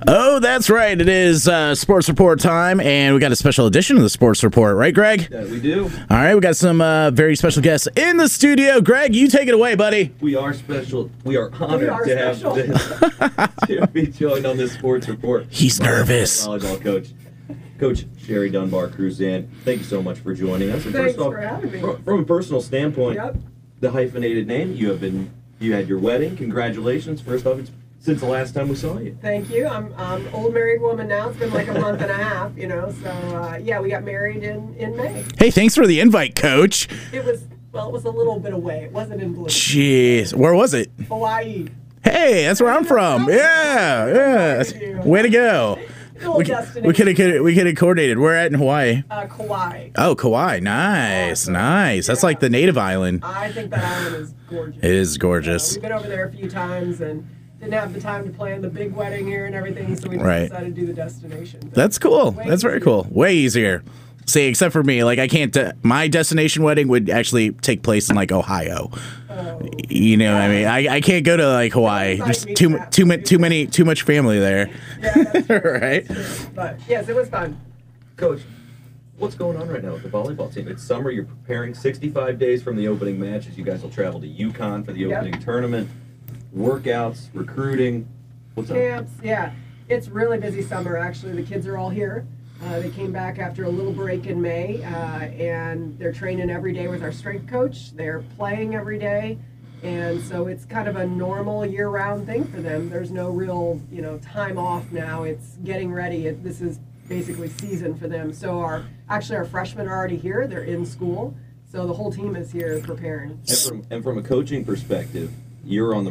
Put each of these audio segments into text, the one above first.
Oh, that's right. It is Sports Report time, and we got a special edition of the Sports Report, right, Greg? Yeah, we do. All right, we got some very special guests in the studio. Greg, you take it away, buddy. We are special. We are honored to have to be joined on this Sports Report. He's nervous. Volleyball coach Sherry Dunbar-Kruzan. Thank you so much for joining us. And Thanks for having me. From a personal standpoint, Yep. the hyphenated name, you had your wedding. Congratulations. First off, it's since the last time we saw you. Thank you. I'm an old married woman now. It's been like a month and a half, So, yeah, we got married in May. Hey, thanks for the invite, Coach. It was a little bit away. It wasn't in Blue. Jeez. Where was it? Hawaii. Hey, that's where I'm from. Yeah. Way to go. We could have coordinated. We're at in Hawaii. Kauai. Oh, Kauai. Nice. Nice. That's like the native island. I think that island is gorgeous. It is gorgeous. We've been over there a few times and didn't have the time to plan the big wedding here and everything, so we just decided to do the destination. That's cool. That's very cool. Way easier. See, except for me, like I can't. My destination wedding would actually take place in like Ohio. Oh. You know, what I mean, I can't go to like Hawaii. Just too much family there. Yeah, that's true. Right. That's true. But yes, it was fun. Coach, what's going on right now with the volleyball team? It's summer. You're preparing 65 days from the opening matches. You guys will travel to UConn for the opening tournament. Workouts, recruiting. What's up? Camps. Yeah, it's really busy summer. Actually, the kids are all here. They came back after a little break in May, and they're training every day with our strength coach. They're playing every day, and so it's kind of a normal year-round thing for them. There's no real, time off now. It's getting ready. This is basically season for them. So our freshmen are already here. They're in school, so the whole team is here preparing. And from a coaching perspective, you're on the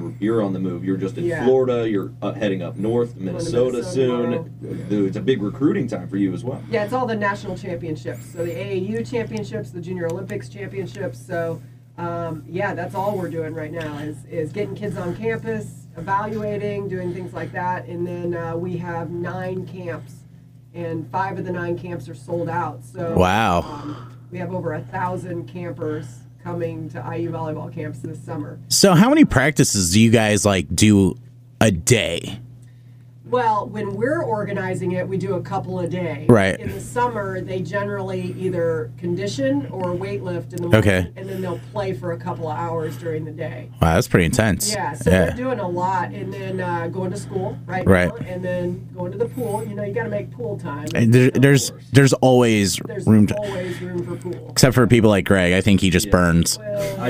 move. You're just in Florida. You're heading up north, Minnesota soon. It's a big recruiting time for you as well. Yeah, it's all the national championships. So the AAU championships, the Junior Olympics championships. So that's all we're doing right now is getting kids on campus, evaluating, doing things like that. And then we have 9 camps, and 5 of the 9 camps are sold out. So wow, we have over 1,000 campers coming to IU volleyball camps this summer. So how many practices do you guys do a day? Well, when we're organizing it, we do a couple a day. Right. In the summer, they generally either condition or weightlift in the morning, and then they'll play for a couple of hours during the day. Wow, that's pretty intense. Yeah, so they're doing a lot, and then going to school now, and then going to the pool. You got to make pool time. And there's always room for pool. Except for people like Greg, I think he just burns. Well,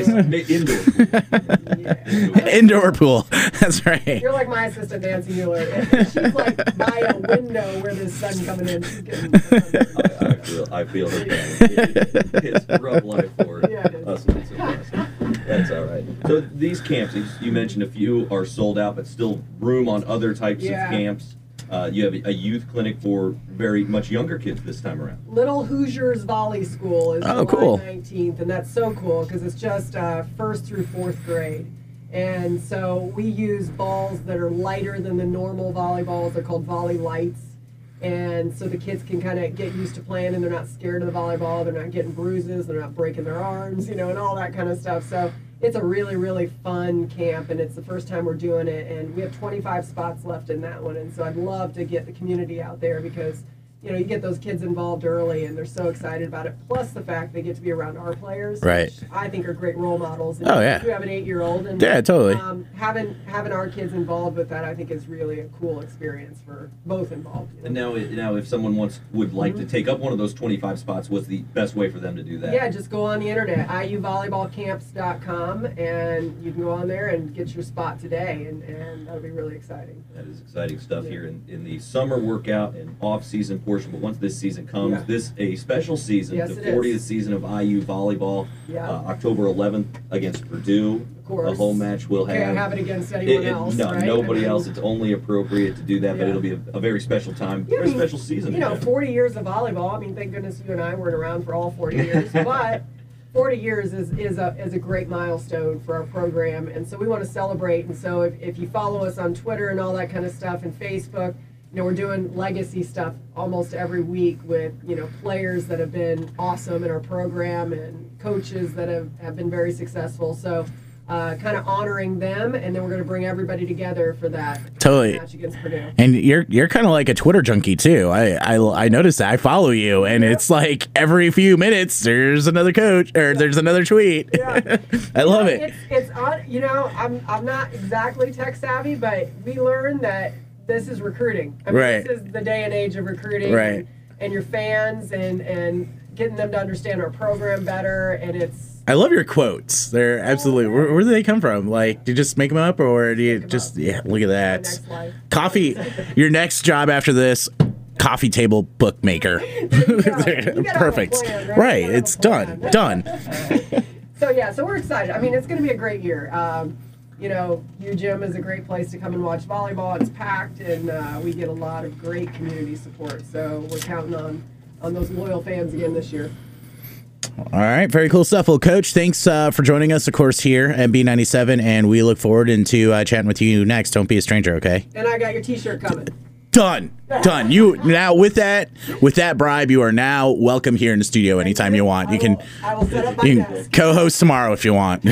Indoor pool. That's right. You're like my assistant, Nancy Mueller. She's like by a window where there's sun coming in. She's getting I feel her pain. It's a rough life for us. That's all right. So these camps, you mentioned a few are sold out, but still room on other types of camps. You have a youth clinic for very much younger kids this time around. Little Hoosiers Volley School is July 19th, and that's so cool because it's just 1st through 4th grade. And so we use balls that are lighter than the normal volleyballs. They're called Volley Lights. And so the kids can kind of get used to playing, and they're not scared of the volleyball. They're not getting bruises. They're not breaking their arms, and all that kind of stuff. So it's a really, really fun camp, and it's the first time we're doing it. And we have 25 spots left in that one. And so I'd love to get the community out there because you get those kids involved early, and they're so excited about it. Plus the fact they get to be around our players, which I think are great role models. And you have an 8-year-old, and totally. Having our kids involved with that, I think, is really a cool experience for both involved. And now, if someone would like to take up one of those 25 spots, what's the best way for them to do that? Yeah, just go on the internet, iuvolleyballcamps.com, and you can go on there and get your spot today, and that'll be really exciting. That is exciting stuff here in the summer workout and off-season portion. But once this season comes, a special season, the 40th season of IU Volleyball, October 11th against Purdue. Of course. A home match will have. Can't have it against anyone else. No, nobody else. It's only appropriate to do that, but it'll be a very special time, very special season. 40 years of volleyball. I mean, thank goodness you and I weren't around for all 40 years, but 40 years is a great milestone for our program, and so we want to celebrate. And so if you follow us on Twitter and all that kind of stuff and Facebook, we're doing legacy stuff almost every week with, players that have been awesome in our program and coaches that have been very successful. So kind of honoring them, and then we're going to bring everybody together for that totally match against Purdue. And you're kind of like a Twitter junkie too. I noticed that. I follow you, and it's like every few minutes there's another coach or there's another tweet. Yeah. I love it. It's on. I'm not exactly tech savvy, but we learned that this is recruiting. I mean, right. This is the day and age of recruiting, right? And your fans and getting them to understand our program better, and it's. I love your quotes. They're absolutely. Where do they come from? Like, do you just make them up, or do you just? Yeah, look at that. Coffee. Your next job after this, coffee table bookmaker. Perfect. Plan, right. It's done. Done. So we're excited. I mean, it's going to be a great year. U Gym is a great place to come and watch volleyball. It's packed, and we get a lot of great community support. So we're counting on those loyal fans again this year. All right, very cool stuff. Well, Coach, thanks for joining us, of course, here at B97, and we look forward into chatting with you next. Don't be a stranger, okay? And I got your T-shirt coming. Done. You now with that bribe, you are now welcome here in the studio anytime you want. I will set up my desk. Co-host tomorrow if you want.